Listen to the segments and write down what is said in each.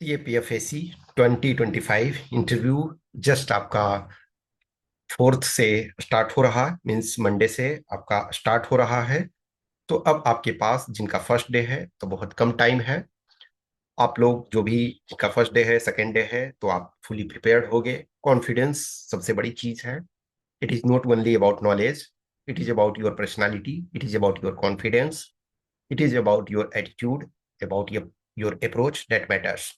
ये पीएफएसी 2025 interview just आपका fourth से स्टार्ट हो रहा है, मीन्स मंडे से आपका स्टार्ट हो रहा है। तो अब आपके पास जिनका फर्स्ट डे है तो बहुत कम टाइम है। आप लोग जो भी जिनका फर्स्ट डे है, सेकेंड डे है, तो आप फुली प्रिपेयर्ड होगे। कॉन्फिडेंस सबसे बड़ी चीज है। It is not only about knowledge, it is about your personality, it is about your confidence, it is about your attitude, about your approach that matters.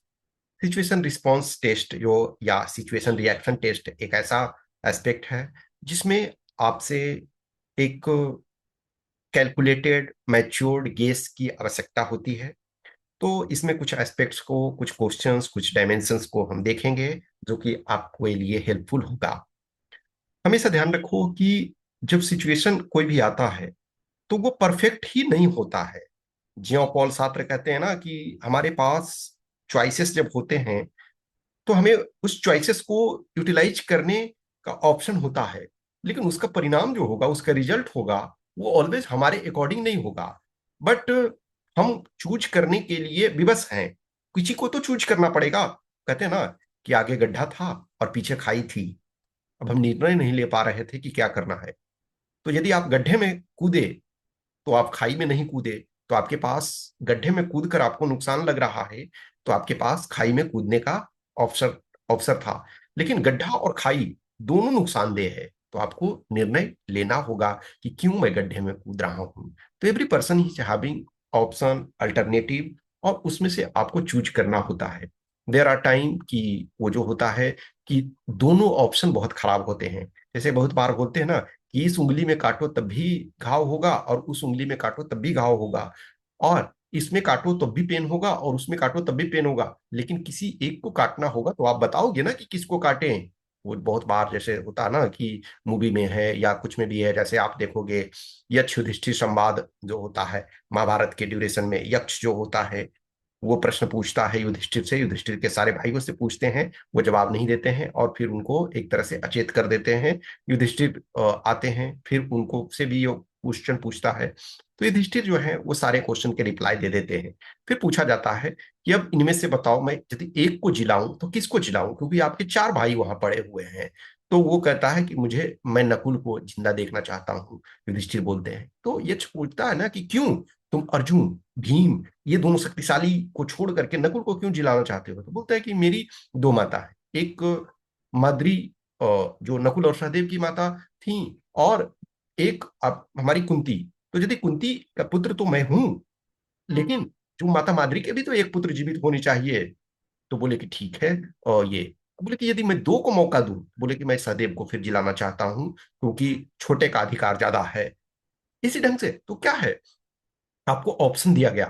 Situation response test जो या situation reaction test एक ऐसा aspect है जिसमें आपसे एक calculated matured guess की आवश्यकता होती है। तो इसमें कुछ एस्पेक्ट्स को, कुछ क्वेश्चंस, कुछ डायमेंशंस को हम देखेंगे जो कि आपके लिए हेल्पफुल होगा। हमेशा ध्यान रखो कि जब सिचुएशन कोई भी आता है तो वो परफेक्ट ही नहीं होता है। जियो पॉल सात्र कहते हैं ना कि हमारे पास चॉइसेस जब होते हैं तो हमें उस चॉइसेस को यूटिलाइज करने का ऑप्शन होता है, लेकिन उसका परिणाम जो होगा, उसका रिजल्ट होगा, वो ऑलवेज हमारे अकॉर्डिंग नहीं होगा। बट हम चूज करने के लिए विवश हैं। किसी को तो चूज करना पड़ेगा। कहते हैं ना कि आगे गड्ढा था और पीछे खाई थी। अब हम निर्णय नहीं ले पा रहे थे कि क्या करना है। तो यदि आप गड्ढे में कूदे तो आप खाई में नहीं कूदे, तो आपके पास गड्ढे में कूद कर आपको नुकसान लग रहा है, तो आपके पास खाई में कूदने का अवसर अवसर था। लेकिन गड्ढा और खाई दोनों नुकसानदेह है, तो आपको निर्णय लेना होगा कि क्यों मैं गड्ढे में कूद रहा हूं। तो every person is having option alternative, और उसमें से आपको चूज करना होता है। देर आर टाइम कि वो जो होता है कि दोनों ऑप्शन बहुत खराब होते हैं। जैसे बहुत बार बोलते हैं ना कि इस उंगली में काटो तब भी घाव होगा और उस उंगली में काटो तब भी घाव होगा, और इसमें काटो तब भी पेन होगा और उसमें काटो तब भी पेन होगा, लेकिन किसी एक को काटना होगा तो आप बताओगे ना कि किसको काटें। वो बहुत बार जैसे होता है ना कि मूवी में है या कुछ में भी है, जैसे आप देखोगे यक्ष युधिष्ठिर संवाद जो होता है महाभारत के ड्यूरेशन में, यक्ष जो होता है वो प्रश्न पूछता है युधिष्ठिर से, युधिष्ठिर के सारे भाइयों से पूछते हैं, वो जवाब नहीं देते हैं और फिर उनको एक तरह से अचेत कर देते हैं। युधिष्ठिर आते हैं, फिर उनको से भी ये क्वेश्चन पूछता है, तो युधिष्ठिर जो है वो सारे क्वेश्चन के रिप्लाई दे देते हैं। फिर पूछा जाता है कि अब इनमें से बताओ, मैं यदि एक को जिलाऊं तो किसको जिलाऊं, क्योंकि आपके चार भाई वहां पड़े हुए हैं। तो वो कहता है कि मुझे मैं नकुल को जिंदा देखना चाहता हूँ। युधिष्ठिर बोलते हैं, तो ये पूछता है ना कि क्यों तुम अर्जुन, भीम, ये दोनों शक्तिशाली को छोड़ करके नकुल को क्यों जिलाना चाहते हो। तो बोलता है कि मेरी दो माता है, एक माद्री जो नकुल और सहदेव की माता थी, और एक हमारी कुंती। तो यदि कुंती का पुत्र तो मैं हूं, लेकिन जो माता माद्री के भी तो एक पुत्र जीवित होनी चाहिए। तो बोले कि ठीक है। और ये बोले कि यदि मैं दो को मौका दूं, बोले कि मैं सहदेव को फिर जिलाना चाहता हूं क्योंकि छोटे का अधिकार ज्यादा है। इसी ढंग से तो क्या है, आपको ऑप्शन दिया गया।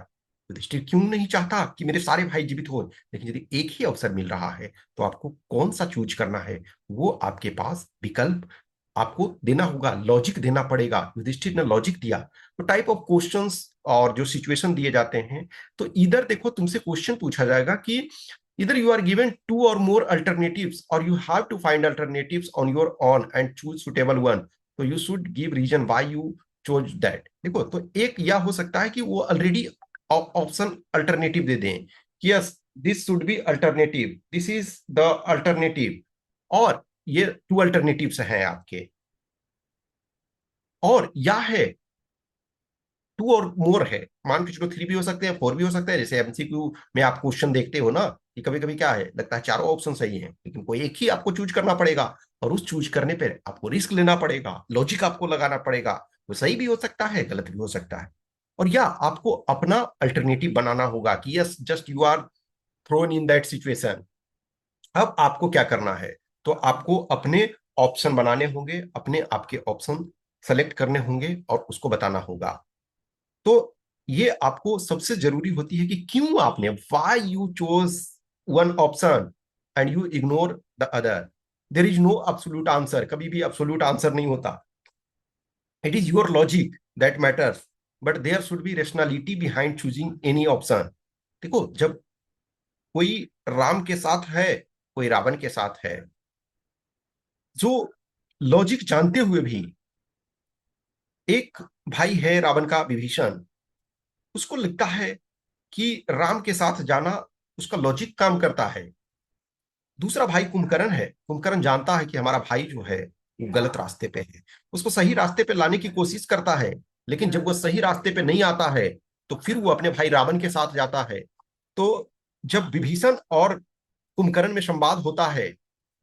युधिष्ठिर क्यों नहीं चाहता कि मेरे सारे भाई जीवित हो, लेकिन यदि एक ही अवसर मिल रहा है तो आपको कौन सा चूज करना है, वो आपके पास विकल्प आपको देना होगा, लॉजिक देना पड़ेगा। युधिष्ठिर ने लॉजिक दिया। तो टाइप ऑफ क्वेश्चंस और जो सिचुएशन दिए जाते हैं, तो इधर देखो तुमसे क्वेश्चन पूछा जाएगा कि इधर you are given two or more alternatives और you have to find alternatives on your own and choose suitable one. तो you should give reason why you chose that. देखो, तो एक यह हो सकता है कि वो ऑलरेडी ऑप्शन अल्टरनेटिव दे दें कि yes this should be alternative, this is the alternative, और ये टू अल्टरनेटिव्स हैं आपके, और या है टू और मोर है। मान के चलो थ्री भी हो सकते हैं, फोर भी हो सकता है। जैसे एमसीक्यू में आप क्वेश्चन देखते हो ना कि कभी कभी क्या है, लगता है चारों ऑप्शन सही हैं, लेकिन कोई एक ही आपको चूज करना पड़ेगा, और उस चूज करने पर आपको रिस्क लेना पड़ेगा, लॉजिक आपको लगाना पड़ेगा। वो सही भी हो सकता है, गलत भी हो सकता है, और या आपको अपना अल्टरनेटिव बनाना होगा कि yes just you are thrown in that situation. अब आपको क्या करना है, तो आपको अपने ऑप्शन बनाने होंगे, अपने आपके ऑप्शन सेलेक्ट करने होंगे और उसको बताना होगा। तो ये आपको सबसे जरूरी होती है कि क्यों आपने, why you chose one option and you ignore the other. There is no absolute answer, कभी भी एब्सोल्यूट आंसर नहीं होता। It is your logic that matters, but there should be rationality behind choosing any option. देखो, जब कोई राम के साथ है, कोई रावण के साथ है, जो लॉजिक जानते हुए भी, एक भाई है रावण का विभीषण, उसको लगता है कि राम के साथ जाना उसका लॉजिक काम करता है। दूसरा भाई कुंभकर्ण है, कुंभकर्ण जानता है कि हमारा भाई जो है वो गलत रास्ते पे है, उसको सही रास्ते पे लाने की कोशिश करता है। लेकिन जब वो सही रास्ते पे नहीं आता है तो फिर वो अपने भाई रावण के साथ जाता है। तो जब विभीषण और कुंभकर्ण में संवाद होता है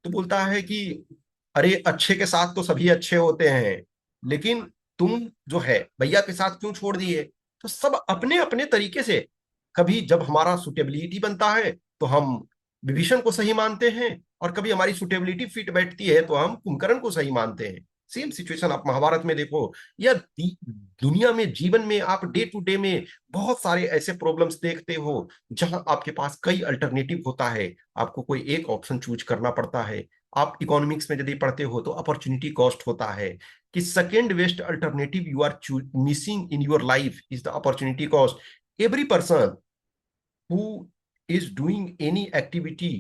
तो बोलता है कि अरे अच्छे के साथ तो सभी अच्छे होते हैं, लेकिन तुम जो है भैया के साथ क्यों छोड़ दिए? तो सब अपने अपने तरीके से, कभी जब हमारा सुटेबिलिटी बनता है तो हम विभीषण को सही मानते हैं, और कभी हमारी सुटेबिलिटी फिट बैठती है तो हम कुंभकर्ण को सही मानते हैं। सेम सिचुएशन आप महाभारत में देखो, या दुनिया में, जीवन में आप डे टू डे में बहुत सारे ऐसे प्रॉब्लम्स देखते हो जहां आपके पास कई अल्टरनेटिव होता है, आपको कोई एक ऑप्शन चूज करना पड़ता है। आप इकोनॉमिक्स में यदि पढ़ते हो तो अपॉर्चुनिटी कॉस्ट होता है कि second best alternative you are missing in your life is the opportunity cost. Every person who is doing any activity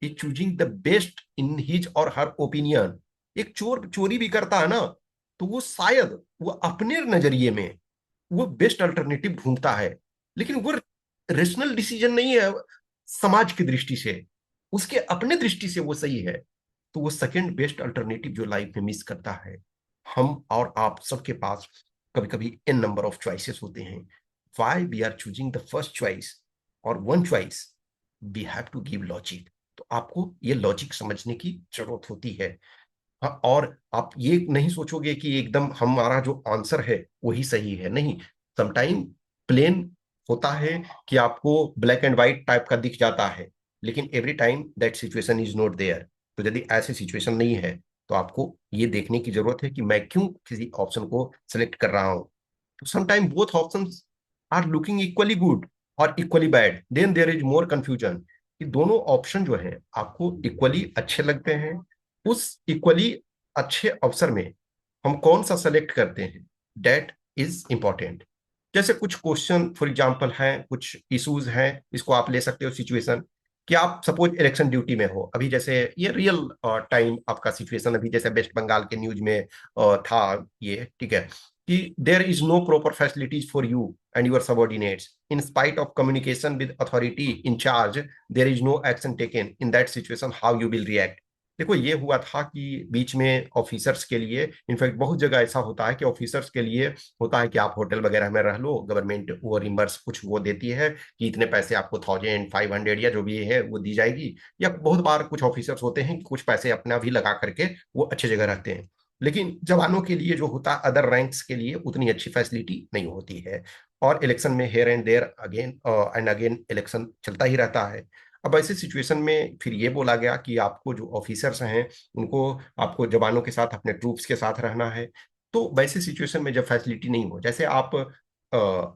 is choosing the best in his or her opinion। एक चोर चोरी भी करता है ना, तो वो शायद वो अपने नजरिए में वो बेस्ट अल्टरनेटिव ढूंढता है, लेकिन वो रेशनल डिसीजन नहीं है समाज की दृष्टि से, उसके अपने दृष्टि से वो सही है। तो वो सेकंड बेस्ट अल्टरनेटिव जो लाइफ में मिस करता है। हम और आप सबके पास कभी कभी एन नंबर ऑफ चॉइसेस होते हैं, why we are choosing the first choice और one choice, we have to give logic. तो आपको ये लॉजिक समझने की जरूरत होती है। हाँ, और आप ये नहीं सोचोगे कि एकदम हमारा जो आंसर है वही सही है, नहीं। समटाइम प्लेन होता है कि आपको ब्लैक एंड व्हाइट टाइप का दिख जाता है, लेकिन every time that situation is not there. तो यदि ऐसी सिचुएशन नहीं है तो आपको ये देखने की जरूरत है कि मैं क्यों किसी ऑप्शन को सेलेक्ट कर रहा हूं। तो sometime both options are looking equally good और equally bad, then there is more confusion कि दोनों ऑप्शन जो है आपको इक्वली अच्छे लगते हैं। उस इक्वली अच्छे अवसर में हम कौन सा सेलेक्ट करते हैं, डेट इज इंपॉर्टेंट। जैसे कुछ क्वेश्चन फॉर एग्जांपल हैं, कुछ इश्यूज हैं, इसको आप ले सकते हो सिचुएशन कि आप सपोज इलेक्शन ड्यूटी में हो अभी, जैसे ये रियल टाइम आपका सिचुएशन अभी जैसे वेस्ट बंगाल के न्यूज में था ये, ठीक है, कि there is no proper facilities for you and your subordinates in spite of communication with authority in charge, there is no action taken in that situation, how you will react. देखो ये हुआ था कि बीच में ऑफिसर्स के लिए, in fact बहुत जगह ऐसा होता है कि ऑफिसर्स के लिए होता है कि आप होटल वगैरह में रह लो, गवर्नमेंट वो रिम्बर्स कुछ वो देती है कि इतने पैसे आपको 1500 या जो भी है वो दी जाएगी। या बहुत बार कुछ ऑफिसर्स होते हैं कि कुछ पैसे अपना भी लगा करके वो अच्छे जगह रहते हैं। लेकिन जवानों के लिए जो होता है, अदर रैंक्स के लिए उतनी अच्छी फैसिलिटी नहीं होती है। और इलेक्शन में here and there again and again election चलता ही रहता है। अब ऐसे सिचुएशन में फिर ये बोला गया कि आपको जो ऑफिसर्स हैं उनको, आपको जवानों के साथ अपने ट्रूप्स के साथ रहना है। तो वैसे सिचुएशन में जब फैसिलिटी नहीं हो, जैसे आप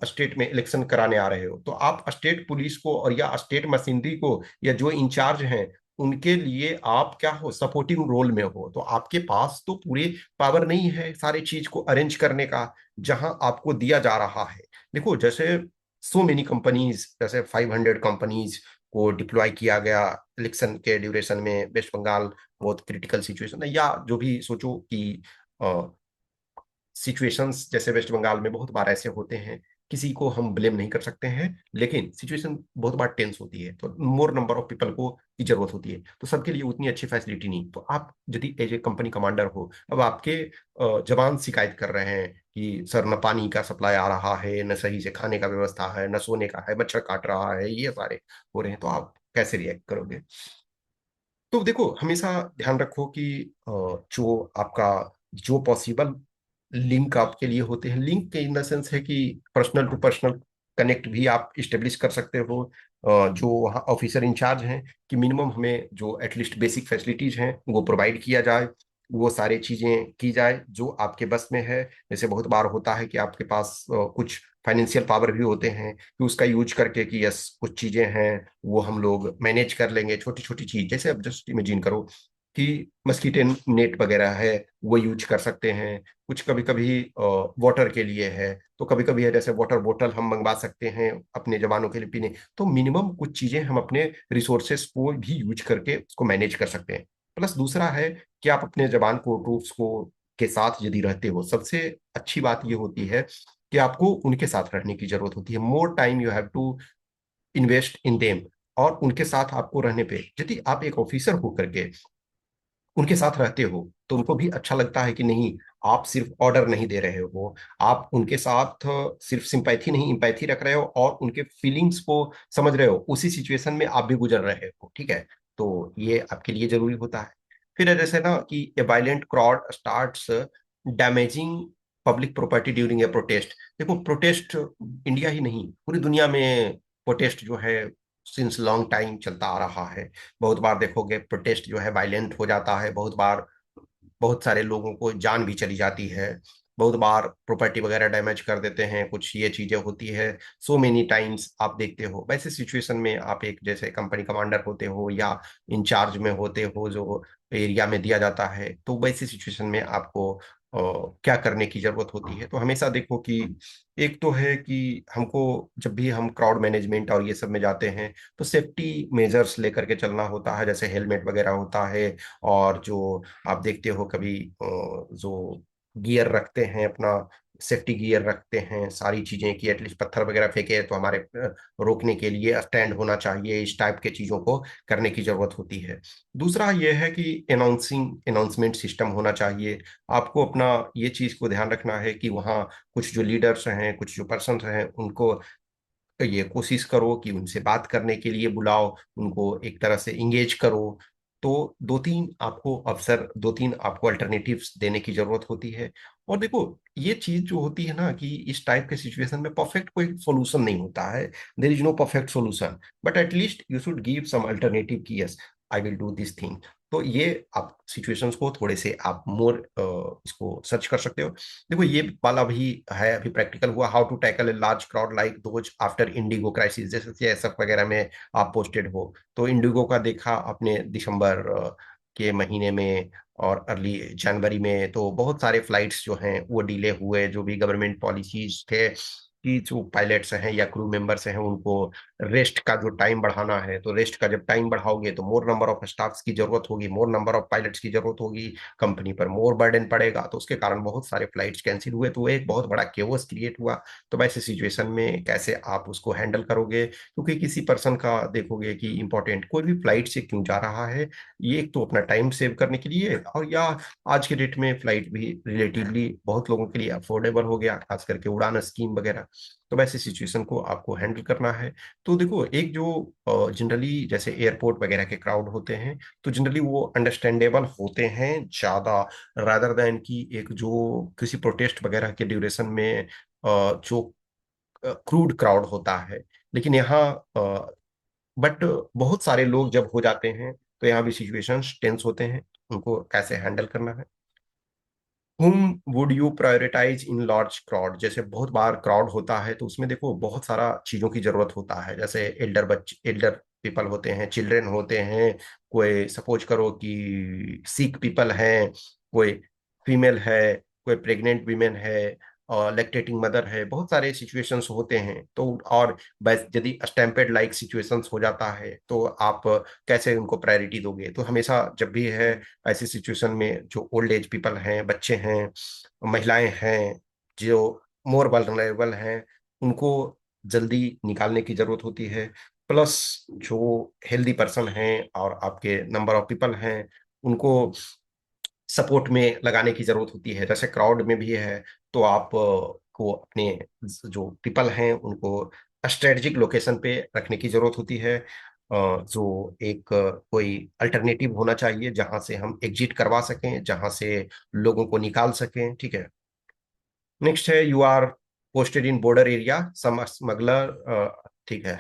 स्टेट में इलेक्शन कराने आ रहे हो, तो आप स्टेट पुलिस को और या स्टेट मशीनरी को या जो इंचार्ज हैं उनके लिए आप क्या हो, सपोर्टिंग रोल में हो, तो आपके पास तो पूरे पावर नहीं है सारे चीज को अरेंज करने का जहां आपको दिया जा रहा है। देखो जैसे सो मेनी कंपनीज, जैसे 500 कंपनीज को डिप्लॉय किया गया इलेक्शन के ड्यूरेशन में वेस्ट बंगाल, बहुत क्रिटिकल सिचुएशन है, या जो भी सोचो कि सिचुएशंस जैसे वेस्ट बंगाल में बहुत बार ऐसे होते हैं, किसी को हम ब्लेम नहीं कर सकते हैं, लेकिन सिचुएशन बहुत बार टेंस होती है तो मोर नंबर ऑफ पीपल को की जरूरत होती है, तो सबके लिए उतनी अच्छी फैसिलिटी नहीं। तो आप यदि एज ए कंपनी कमांडर हो, अब आपके जवान शिकायत कर रहे हैं कि सर न पानी का सप्लाई आ रहा है, न सही से खाने का व्यवस्था है, न सोने का है, मच्छर काट रहा है, ये सारे हो रहे हैं, तो आप कैसे रिएक्ट करोगे? तो देखो हमेशा ध्यान रखो कि जो आपका जो पॉसिबल लिंक आपके लिए होते हैं, लिंक के इन द सेंस है कि पर्सनल टू पर्सनल कनेक्ट भी आप इस्टेब्लिश कर सकते हो। जो वहाँ ऑफिसर इंचार्ज हैं कि मिनिमम हमें जो एटलीस्ट बेसिक फैसिलिटीज हैं वो प्रोवाइड किया जाए, वो सारी चीजें की जाए जो आपके बस में है। जैसे बहुत बार होता है कि आपके पास कुछ फाइनेंशियल पावर भी होते हैं कि उसका यूज करके कि यस कुछ चीजें हैं वो हम लोग मैनेज कर लेंगे, छोटी छोटी चीज, जैसे अब जस्ट इमेजिन करो कि मस्कीटे नेट वगैरह है वो यूज कर सकते हैं। कुछ कभी कभी वाटर के लिए है, तो कभी कभी है जैसे वाटर बोतल हम मंगवा सकते हैं अपने जवानों के लिए पीने। तो मिनिमम कुछ चीजें हम अपने रिसोर्सेस को भी यूज करके उसको मैनेज कर सकते हैं। प्लस दूसरा है कि आप अपने जवान को, ट्रूप्स को के साथ यदि रहते हो, सबसे अच्छी बात ये होती है कि आपको उनके साथ रहने की जरूरत होती है। More time you have to invest in them. और उनके साथ आपको रहने पे, यदि आप एक ऑफिसर होकर के उनके साथ रहते हो तो उनको भी अच्छा लगता है कि नहीं, आप सिर्फ ऑर्डर नहीं दे रहे हो, आप उनके साथ सिर्फ सिंपैथी नहीं इम्पैथी रख रहे हो और उनके फीलिंग्स को समझ रहे हो, उसी सिचुएशन में आप भी गुजर रहे हो, ठीक है। तो ये आपके लिए जरूरी होता है। फिर जैसे ना कि ए violent crowd starts damaging public property during A protest. देखो प्रोटेस्ट इंडिया ही नहीं पूरी दुनिया में प्रोटेस्ट जो है सिंस लॉन्ग टाइम चलता आ रहा है। बहुत बार देखोगे प्रोटेस्ट जो है वायलेंट हो जाता है, बहुत बार बहुत सारे लोगों को जान भी चली जाती है, बहुत बार प्रॉपर्टी वगैरह डैमेज कर देते हैं, कुछ ये चीजें होती है। सो मेनी टाइम्स आप देखते हो वैसे सिचुएशन में आप एक जैसे कंपनी कमांडर होते हो या इंचार्ज में होते हो जो एरिया में दिया जाता है, तो वैसे सिचुएशन में आपको क्या करने की जरूरत होती है। तो हमेशा देखो कि एक तो है कि हमको जब भी हम क्राउड मैनेजमेंट और ये सब में जाते हैं तो सेफ्टी मेजर्स लेकर के चलना होता है, जैसे हेलमेट वगैरह होता है, और जो आप देखते हो कभी जो गियर रखते हैं अपना, सेफ्टी गियर रखते हैं, सारी चीजें कि एटलीस्ट पत्थर वगैरह फेंके तो हमारे रोकने के लिए स्टैंड होना चाहिए, इस टाइप के चीजों को करने की जरूरत होती है। दूसरा यह है कि अनाउंसमेंट सिस्टम होना चाहिए। आपको अपना ये चीज को ध्यान रखना है कि वहाँ कुछ जो लीडर्स हैं, कुछ जो पर्सन हैं, उनको ये कोशिश करो कि उनसे बात करने के लिए बुलाओ, उनको एक तरह से इंगेज करो। तो दो तीन आपको अल्टरनेटिव्स देने की जरूरत होती है। और देखो ये चीज जो होती है ना कि इस टाइप के सिचुएशन में परफेक्ट कोई सोल्यूशन नहीं होता है, there is no perfect solution, but at least you should give some alternative कि yes I will do this thing. तो ये आप सिचुएशंस को थोड़े से आप मोर इसको सर्च कर सकते हो। देखो ये वाला भी है, अभी प्रैक्टिकल हुआ, how to tackle a large crowd like those after IndiGo crisis, जैसे सीएसएफ वगैरह में आप पोस्टेड हो तो इंडिगो का देखा अपने दिसंबर के महीने में और अर्ली जनवरी में, तो बहुत सारे फ्लाइट्स जो हैं वो डिले हुए, जो भी गवर्नमेंट पॉलिसीज थे कि जो पायलट्स हैं या क्रू मेंबर्स हैं उनको रेस्ट का जो टाइम बढ़ाना है, तो रेस्ट का जब टाइम बढ़ाओगे तो मोर नंबर ऑफ स्टाफ्स की जरूरत होगी, मोर नंबर ऑफ पायलट्स की जरूरत होगी, कंपनी पर मोर बर्डन पड़ेगा, तो उसके कारण बहुत सारे फ्लाइट्स कैंसिल हुए, तो एक बहुत बड़ा केओस क्रिएट हुआ। तो वैसे सिचुएशन में कैसे आप उसको हैंडल करोगे, क्योंकि किसी पर्सन का देखोगे कि इंपॉर्टेंट कोई भी फ्लाइट से क्यों जा रहा है, ये एक तो अपना टाइम सेव करने के लिए, और या आज के डेट में फ्लाइट भी रिलेटिवली बहुत लोगों के लिए अफोर्डेबल हो गया, खास करके उड़ान स्कीम वगैरह। तो वैसे सिचुएशन को आपको हैंडल करना है। तो देखो एक जो जनरली जैसे एयरपोर्ट वगैरह के क्राउड होते हैं, तो जनरली वो अंडरस्टैंडेबल होते हैं ज्यादा, रादर देन कि एक जो किसी प्रोटेस्ट वगैरह के ड्यूरेशन में जो क्रूड क्राउड होता है। लेकिन यहाँ बट बहुत सारे लोग जब हो जाते हैं तो यहाँ भी सिचुएशंस टेंस होते हैं, उनको कैसे हैंडल करना है। whom would you prioritize in large crowd, जैसे बहुत बार क्राउड होता है तो उसमें देखो बहुत सारा चीजों की जरूरत होता है, जैसे एल्डर पीपल होते हैं, चिल्ड्रन होते हैं, कोई सपोज करो कि सिक पीपल हैं, कोई फीमेल है, कोई प्रेग्नेंट वीमेन है, और लैक्टेटिंग मदर है, बहुत सारे सिचुएशंस होते हैं। तो और बस यदि स्टैम्पेड लाइक सिचुएशंस हो जाता है तो आप कैसे उनको प्रायोरिटी दोगे। तो हमेशा जब भी है ऐसी सिचुएशन में जो ओल्ड एज पीपल हैं, बच्चे हैं, महिलाएं हैं, जो मोर वल्नरेबल हैं, उनको जल्दी निकालने की जरूरत होती है। प्लस जो हेल्दी पर्सन हैं और आपके नंबर ऑफ पीपल हैं, उनको सपोर्ट में लगाने की जरूरत होती है, जैसे क्राउड में भी है। तो आप को अपने जो पीपल हैं उनको स्ट्रेटेजिक लोकेशन पे रखने की जरूरत होती है। जो एक कोई अल्टरनेटिव होना चाहिए जहां से हम एग्जिट करवा सकें, जहां से लोगों को निकाल सकें, ठीक है। नेक्स्ट है you are posted in border area some smuggler, ठीक है,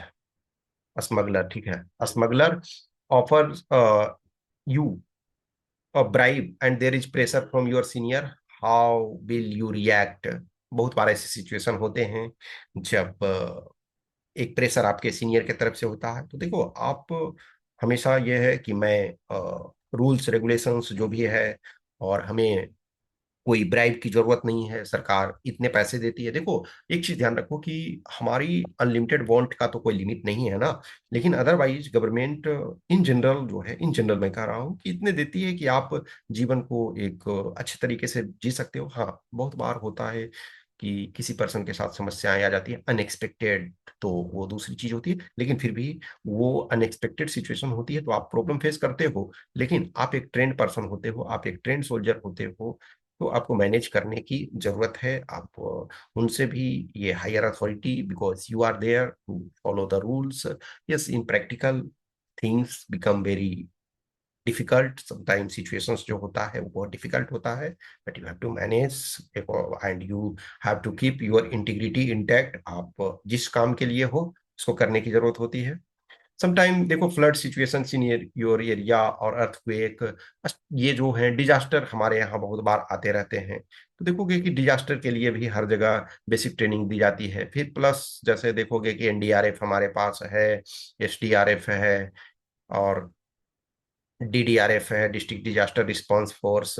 स्मगलर, ठीक है, smuggler offer you bribe and there is pressure from your senior, how will you react. बहुत बार ऐसे सिचुएशन होते हैं जब एक प्रेशर आपके सीनियर की तरफ से होता है। तो देखो आप हमेशा यह है कि मैं रूल्स रेगुलेशंस जो भी है, और हमें कोई ब्राइब की जरूरत नहीं है, सरकार इतने पैसे देती है। देखो एक चीज ध्यान रखो कि हमारी अनलिमिटेड वांट का तो कोई लिमिट नहीं है ना, लेकिन अदरवाइज गवर्नमेंट इन जनरल जो है, इन जनरल मैं कह रहा हूँ कि इतने देती है कि आप जीवन को एक अच्छे तरीके से जी सकते हो। हाँ बहुत बार होता है कि किसी पर्सन के साथ समस्याएं आ जाती है अनएक्सपेक्टेड, तो वो दूसरी चीज होती है, लेकिन फिर भी वो अनएक्सपेक्टेड सिचुएशन होती है तो आप प्रॉब्लम फेस करते हो, लेकिन आप एक ट्रेंड पर्सन होते हो, आप एक ट्रेंड सोल्जर होते हो, तो आपको मैनेज करने की जरूरत है। आप उनसे भी ये higher authority, because you are there to follow the rules. Yes, in practical things become very difficult sometimes, situations जो होता है वो बहुत डिफिकल्ट होता है, but you have to manage and you have to keep your integrity intact. आप जिस काम के लिए हो उसको करने की जरूरत होती है। समटाइम देखो flood situations in your area और अर्थक्वेक, ये जो है डिजास्टर हमारे यहाँ बहुत बार आते रहते हैं, तो देखोगे कि डिजास्टर के लिए भी हर जगह बेसिक ट्रेनिंग दी जाती है। फिर प्लस जैसे देखोगे कि एनडीआरएफ हमारे पास है, एसडीआरएफ है, और डीडीआरएफ है, डिस्ट्रिक्ट डिजास्टर रिस्पांस फोर्स।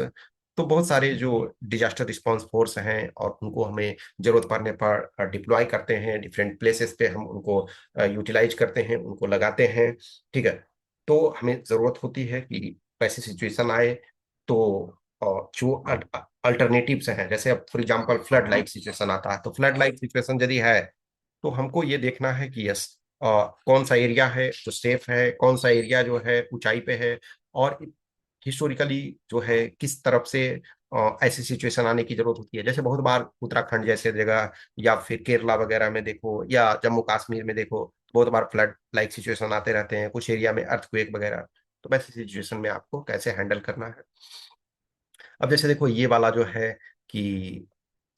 तो बहुत सारे जो डिजास्टर रिस्पांस फोर्स हैं और उनको हमें जरूरत पड़ने पर डिप्लॉय करते हैं डिफरेंट प्लेसेस पे, हम उनको यूटिलाइज करते हैं, उनको लगाते हैं। ठीक है, तो हमें जरूरत होती है कि ऐसी सिचुएशन आए तो जो अल्टरनेटिव्स हैं, जैसे अब for example flood like situation आता है, तो फ्लड लाइक सिचुएशन यदि है तो हमको ये देखना है कि यस कौन सा एरिया है जो सेफ है, कौन सा एरिया जो है ऊंचाई पे है, और हिस्टोरिकली जो है किस तरफ से ऐसी सिचुएशन आने की जरूरत होती है। जैसे बहुत बार उत्तराखंड जैसे जगह या फिर केरला वगैरह में देखो या जम्मू कश्मीर में देखो, बहुत बार फ्लड लाइक सिचुएशन आते रहते हैं, कुछ एरिया में अर्थक्वेक वगैरह। तो वैसी सिचुएशन में आपको कैसे हैंडल करना है। अब जैसे देखो ये वाला जो है कि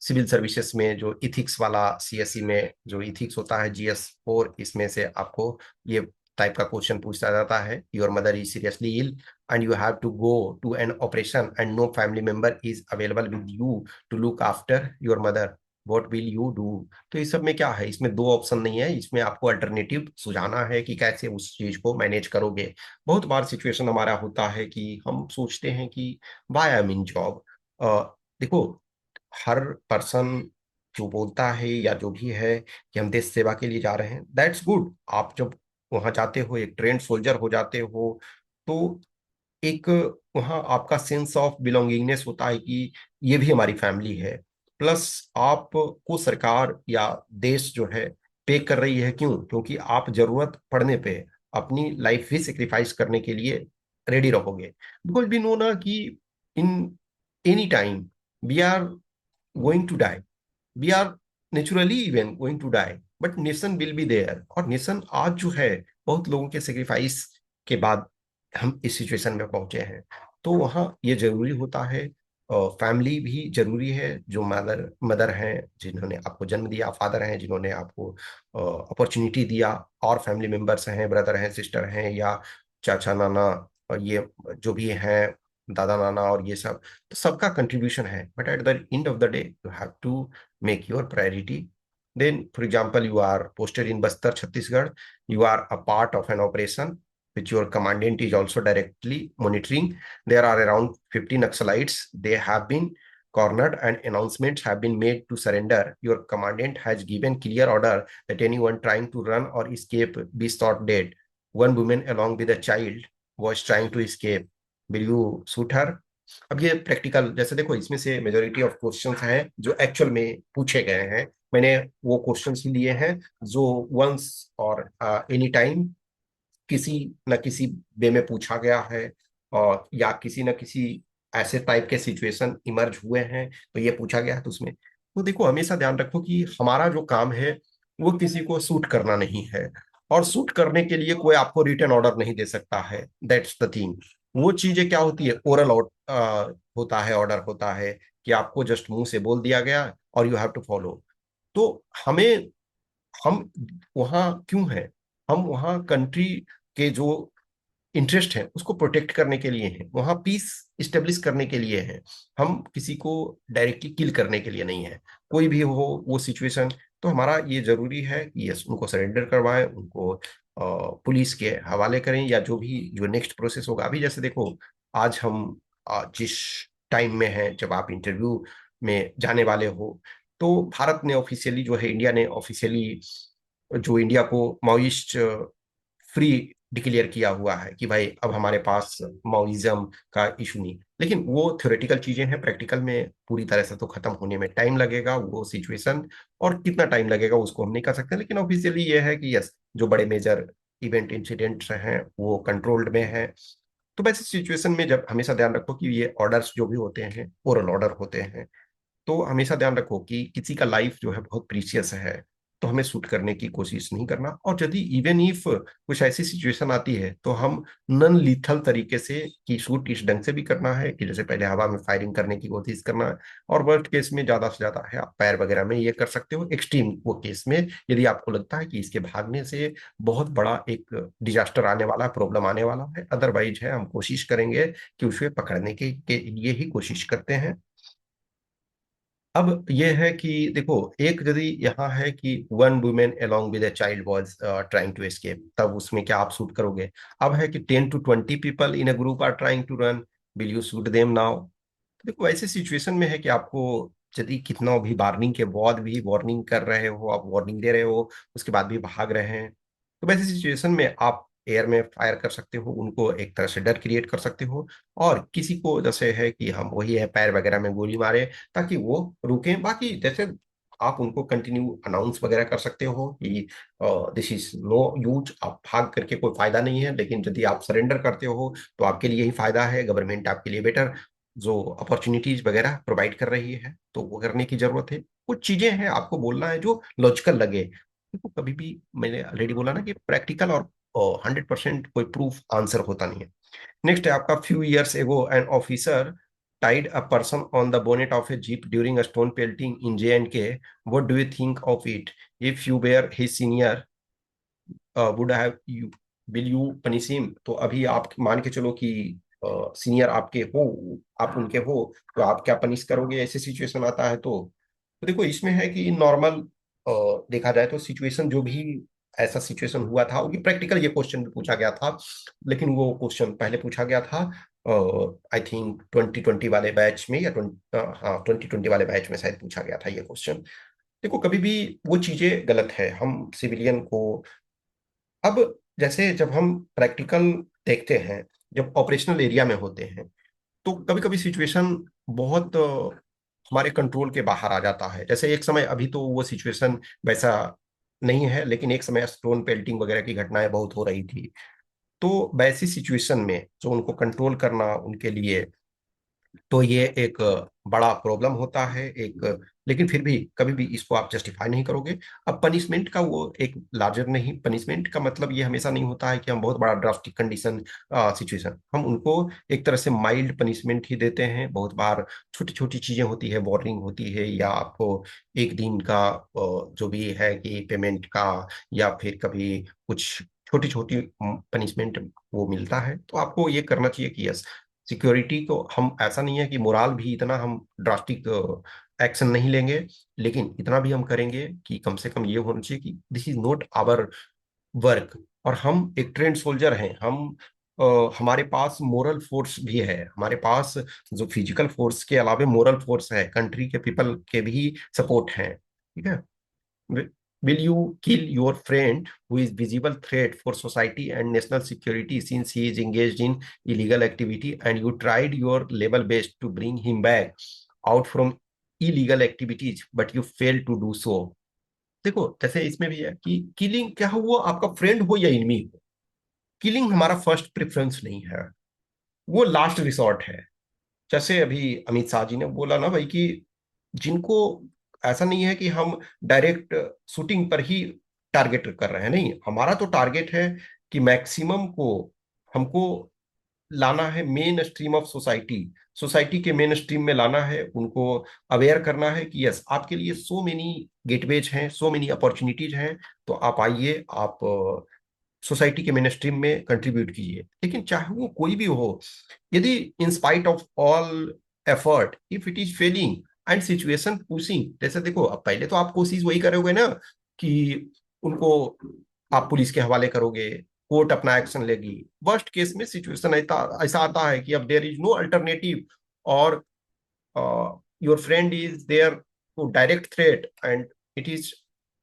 सिविल सर्विसेज में जो इथिक्स वाला सीएससी में जो इथिक्स होता है GS 4, इसमें से आपको ये टाइप का क्वेश्चन पूछा जाता है, your mother is seriously ill and you have to go to an operation and no family member is available with you to look after your mother, what will you do. तो इस सब में क्या है, इसमें दो ऑप्शन नहीं है, इसमें आपको अल्टरनेटिव सुझाना है कि कैसे उस चीज को मैनेज करोगे। बहुत बार सिचुएशन हमारा होता है कि हम सोचते हैं कि why I am in job. देखो, हर पर्सन जो बोलता है या जो भी है कि हम देश सेवा के लिए जा रहे हैं, दैट्स गुड। आप जब वहां जाते हो, एक ट्रेंड सोल्जर हो जाते हो, तो एक वहाँ आपका सेंस ऑफ बिलोंगिंगनेस होता है कि ये भी हमारी फैमिली है। प्लस आपको सरकार या देश जो है पे कर रही है, क्यों? क्योंकि आप जरूरत पड़ने पे अपनी लाइफ भी सेक्रीफाइस करने के लिए रेडी रहोगे, बिकॉज वी नो ना कि in any time we are going to die, we are naturally even going to die, but nation will be there. और नेशन आज जो है बहुत लोगों के सेक्रीफाइस के बाद हम इस सिचुएशन में पहुंचे हैं, तो वहाँ ये जरूरी होता है। फैमिली भी जरूरी है, जो मदर मदर हैं जिन्होंने आपको जन्म दिया, फादर हैं जिन्होंने आपको अपॉर्चुनिटी दिया, और फैमिली मेंबर्स हैं, ब्रदर हैं, सिस्टर हैं, या चाचा नाना, और ये जो भी हैं, दादा नाना और ये सब, तो सबका कंट्रीब्यूशन है। But at the end of the day you have to make your priority. Then, for example, you are posted in Bastar, Chhattisgarh. You are a part of an operation which your commandant is also directly monitoring. There are around 50 Naxalites. They have been cornered and announcements have been made to surrender. Your commandant has given clear order that anyone trying to run or escape be shot dead. One woman along with a child was trying to escape. Will you shoot her? अब ये practical, जैसे देखो इसमें से majority of questions हैं जो actual में पूछे गए हैं, मैंने वो क्वेश्चंस ही लिए हैं जो वंस और एनी टाइम किसी न किसी वे में पूछा गया है, और या किसी न किसी ऐसे टाइप के सिचुएशन इमर्ज हुए हैं तो ये पूछा गया है। तो उसमें तो देखो हमेशा ध्यान रखो कि हमारा जो काम है वो किसी को सूट करना नहीं है, और सूट करने के लिए कोई आपको रिटर्न ऑर्डर नहीं दे सकता है, दैट्स द थिंग। वो चीजें क्या होती है, ओरल होता है, ऑर्डर होता है कि आपको जस्ट मुंह से बोल दिया गया और यू हैव टू फॉलो। तो हमें हम वहाँ क्यों हैं, हम वहाँ कंट्री के जो इंटरेस्ट है उसको प्रोटेक्ट करने के लिए हैं, वहाँ पीस इस्टेब्लिश करने के लिए हैं। हम किसी को डायरेक्टली किल करने के लिए नहीं है, कोई भी हो वो सिचुएशन। तो हमारा ये जरूरी है कि यस उनको सरेंडर करवाएं, उनको पुलिस के हवाले करें, या जो भी जो नेक्स्ट प्रोसेस होगा। अभी जैसे देखो आज हम जिस टाइम में है, जब आप इंटरव्यू में जाने वाले हो, तो भारत ने ऑफिशियली जो है, इंडिया ने ऑफिशियली जो इंडिया को माओइस्ट फ्री डिक्लेयर किया हुआ है कि भाई अब हमारे पास माओइज्म का इशू नहीं। लेकिन वो थ्योरेटिकल चीजें हैं, प्रैक्टिकल में पूरी तरह से तो खत्म होने में टाइम लगेगा वो सिचुएशन, और कितना टाइम लगेगा उसको हम नहीं कर सकते। लेकिन ऑफिशियली ये है कि यस, जो बड़े मेजर इवेंट इंसिडेंट्स हैं वो कंट्रोल्ड में है। तो वैसे सिचुएशन में जब हमेशा ध्यान रखो कि ये ऑर्डर्स जो भी होते हैं ओरल ऑर्डर होते हैं, तो हमेशा ध्यान रखो कि किसी का लाइफ जो है बहुत प्रीशियस है, तो हमें शूट करने की कोशिश नहीं करना। और यदि इवन इफ कुछ ऐसी सिचुएशन आती है तो हम नन लीथल तरीके से, कि शूट इस ढंग से भी करना है कि जैसे पहले हवा में फायरिंग करने की कोशिश करना है, और वर्स्ट केस में ज्यादा से ज्यादा है आप पैर वगैरह में ये कर सकते हो, एक्सट्रीम वो केस में यदि आपको लगता है कि इसके भागने से बहुत बड़ा एक डिजास्टर आने वाला है, प्रॉब्लम आने वाला है। अदरवाइज है हम कोशिश करेंगे कि उसे पकड़ने के लिए ही कोशिश करते हैं। अब यह है कि देखो, एक यदि यहाँ है कि one women along with a child was trying to escape, तब उसमें क्या आप शूट करोगे? अब है कि 10 to 20 people in a group are trying to run, will you shoot them now? देखो ऐसे सिचुएशन में है कि आपको यदि कितना भी वार्निंग के बाद भी वार्निंग कर रहे हो, आप वार्निंग दे रहे हो, उसके बाद भी भाग रहे हैं, तो वैसे सिचुएशन में आप एयर में फायर कर सकते हो, उनको एक तरह से डर क्रिएट कर सकते हो। और किसी को जैसे है कि हम वही है पैर वगैरह में गोली मारे ताकि वो रुके। बाकी जैसे आप उनको कंटिन्यू अनाउंस वगैरह कर सकते हो कि दिस इज नो यूज, आप भाग करके कोई फायदा नहीं है। लेकिन यदि आप सरेंडर करते हो तो आपके लिए ही फायदा है, गवर्नमेंट आपके लिए बेटर जो अपॉर्चुनिटीज वगैरह प्रोवाइड कर रही है, तो वो करने की जरूरत है। कुछ चीजें हैं आपको बोलना है जो लॉजिकल लगे। देखो कभी भी मैंने ऑलरेडी बोला ना कि प्रैक्टिकल और 100% कोई प्रूफ आंसर होता नहीं है। नेक्स्ट है आपका, few years ago an officer tied a person on the bonnet of a jeep during a stone pelting in J&K. What do you think of it? If you were his senior, would have you will you punish him? तो अभी आप मान के चलो कि senior आपके हो, आप उनके हो, तो आप क्या पनिश करोगे? ऐसे सिचुएशन आता है तो देखो इसमें है कि नॉर्मल देखा जाए तो सिचुएशन जो भी ऐसा सिचुएशन हुआ था, वो प्रैक्टिकल ये क्वेश्चन भी पूछा गया था। लेकिन वो क्वेश्चन पहले पूछा गया था आई थिंक 2020 वाले बैच में, या 2020 वाले बैच में शायद पूछा गया था ये क्वेश्चन। देखो कभी भी वो चीजें गलत है, हम सिविलियन को अब जैसे जब हम प्रैक्टिकल देखते हैं, जब ऑपरेशनल एरिया में होते हैं, तो कभी कभी सिचुएशन बहुत हमारे कंट्रोल के बाहर आ जाता है। जैसे एक समय, अभी तो वो सिचुएशन वैसा नहीं है, लेकिन एक समय स्टोन पेल्टिंग वगैरह की घटनाएं बहुत हो रही थी। तो वैसी सिचुएशन में जो उनको कंट्रोल करना उनके लिए, तो ये एक बड़ा प्रॉब्लम होता है एक। लेकिन फिर भी कभी भी इसको आप जस्टिफाई नहीं करोगे। अब पनिशमेंट का वो एक लार्जर नहीं, पनिशमेंट का मतलब ये हमेशा नहीं होता है कि हम बहुत बड़ा ड्रास्टिक कंडीशन सिचुएशन, हम उनको एक तरह से माइल्ड पनिशमेंट ही देते हैं। बहुत बार छोटी छोटी चीजें होती है, वार्निंग होती है, या आपको एक दिन का जो भी है कि पेमेंट का, या फिर कभी कुछ छोटी छोटी पनिशमेंट वो मिलता है। तो आपको ये करना चाहिए कि यस, सिक्योरिटी को हम, ऐसा नहीं है कि मोराल भी इतना हम ड्रास्टिक एक्शन नहीं लेंगे, लेकिन इतना भी हम करेंगे कि कम से कम ये होना चाहिए कि this is not our work. और हम एक ट्रेंड सोल्जर हैं, हम हमारे पास मोरल फोर्स भी है, हमारे पास जो फिजिकल फोर्स के अलावा मोरल फोर्स है, कंट्री के पीपल के भी सपोर्ट है। ठीक है? Will you kill your friend who is visible threat for society and national security since he is engaged in illegal activity and you tried your level best to bring him back out from illegal activities but you failed to do so? देखो जैसे इसमें भी है कि killing क्या हो, वो आपका फ्रेंड हो या एनिमी हो, किलिंग हमारा फर्स्ट प्रेफरेंस नहीं है, वो लास्ट रिसॉर्ट है। जैसे अभी अमित शाह जी ने बोला ना भाई कि जिनको, ऐसा नहीं है कि हम डायरेक्ट शूटिंग पर ही टारगेट कर रहे हैं, नहीं, हमारा तो टारगेट है कि मैक्सिमम को हमको लाना है main stream of society, society के मेन स्ट्रीम में लाना है उनको, अवेयर करना है कि यस आपके लिए सो मेनी गेटवेज हैं, सो मेनी अपॉर्चुनिटीज हैं, तो आप आइए, आप सोसाइटी के मेन स्ट्रीम में कंट्रीब्यूट कीजिए। लेकिन चाहे वो कोई भी हो, यदि in spite of all effort if it is failing and situation pushing, जैसे देखो अब पहले तो आप कोशिश वही करोगे ना कि उनको आप पुलिस के हवाले करोगे, कोर्ट अपना एक्शन लेगी। वर्स्ट केस में सिचुएशन ऐसा ऐसा आता है कि अब देयर इज नो अल्टरनेटिव, और your friend is there to direct threat and it is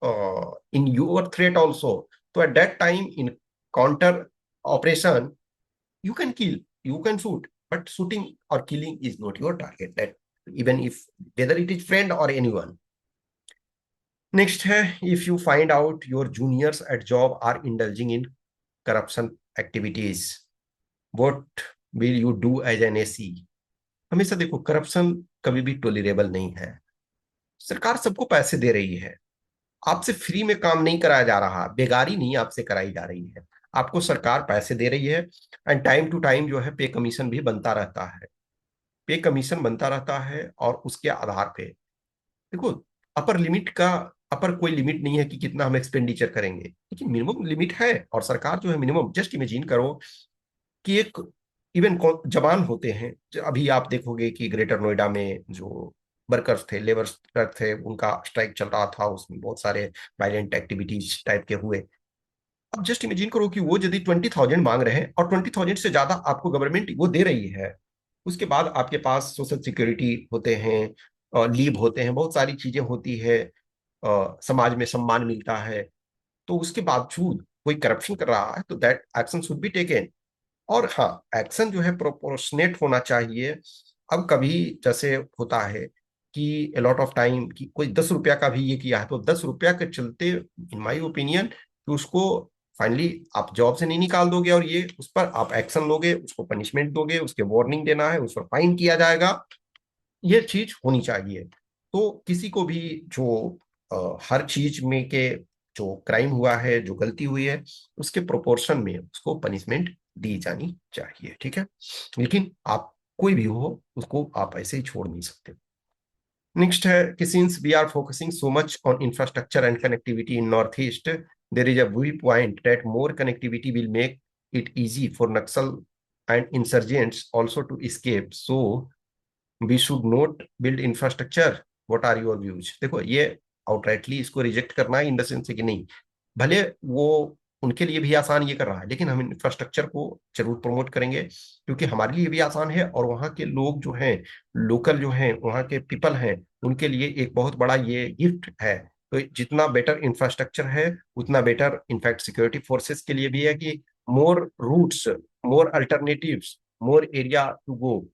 in your threat also. तो at that time in counter operation, you can kill, you can shoot, but shooting or killing is not your target, that even if whether it is friend or anyone. Next है, if you find out your juniors at job are indulging in corruption activities, what will you do as an AC? हमेशा देखो, corruption कभी भी tolerable नहीं है। सरकार सबको पैसे दे रही है, आपसे फ्री में काम नहीं कराया जा रहा, बेगारी नहीं आपसे कराई जा रही है, आपको सरकार पैसे दे रही है। एंड टाइम टू टाइम जो है पे कमीशन भी बनता रहता है, पे कमीशन बनता रहता है, और उसके आधार पे देखो, अपर लिमिट का अपर कोई लिमिट नहीं है कि कितना हम एक्सपेंडिचर करेंगे, लेकिन मिनिमम लिमिट है। और सरकार जो है मिनिमम, जस्ट इमेजिन करो कि एक इवन जवान होते हैं, अभी आप देखोगे कि ग्रेटर नोएडा में जो वर्कर्स थे, लेबर थे, उनका स्ट्राइक चल रहा था, उसमें बहुत सारे वायलेंट एक्टिविटीज टाइप के हुए। अब जस्ट इमेजिन करो कि वो यदि 20,000 मांग रहे हैं और 20,000 से ज्यादा आपको गवर्नमेंट वो दे रही है, उसके बाद आपके पास सोशल सिक्योरिटी होते हैं, लीव होते हैं, बहुत सारी चीजें होती है, समाज में सम्मान मिलता है, तो उसके बावजूद कोई करप्शन कर रहा है तो that action should be taken. और हाँ, एक्शन जो है प्रोपोर्शनेट होना चाहिए। अब कभी जैसे होता है कि अलॉट ऑफ टाइम कि कोई 10 रुपया का भी ये किया है, तो 10 रुपया के चलते इन माई ओपिनियन कि उसको फाइनली आप जॉब से नहीं निकाल दोगे, और ये उस पर आप एक्शन लोगे, उसको पनिशमेंट दोगे, उसके वार्निंग देना है, उस पर फाइन किया जाएगा, ये चीज होनी चाहिए। तो किसी को भी जो हर चीज में के जो क्राइम हुआ है, जो गलती हुई है, उसके प्रोपोर्शन में उसको पनिशमेंट दी जानी चाहिए, ठीक है। लेकिन आप कोई भी हो, उसको आप ऐसे ही छोड़ नहीं सकते। नेक्स्ट है कि since we are focusing so much on infrastructure and connectivity in north east, there is a view point that more connectivity will make it easy for Naxal and insurgents also to escape, so we should not build infrastructure, what are your views? देखो, ये outrightly इसको reject करना है in the sense कि नहीं, भले वो उनके लिए भी आसान ये कर रहा है, लेकिन हम इंफ्रास्ट्रक्चर को जरूर प्रमोट करेंगे, क्योंकि हमारे लिए भी आसान है, और वहाँ के लोग जो हैं, लोकल जो हैं, वहाँ के पीपल हैं, उनके लिए एक बहुत बड़ा ये गिफ्ट है। तो जितना बेटर इंफ्रास्ट्रक्चर है, उतना बेटर इनफैक्ट सिक्योरिटी फोर्सेस के लिए भी है कि more routes, more alternatives, more area to go.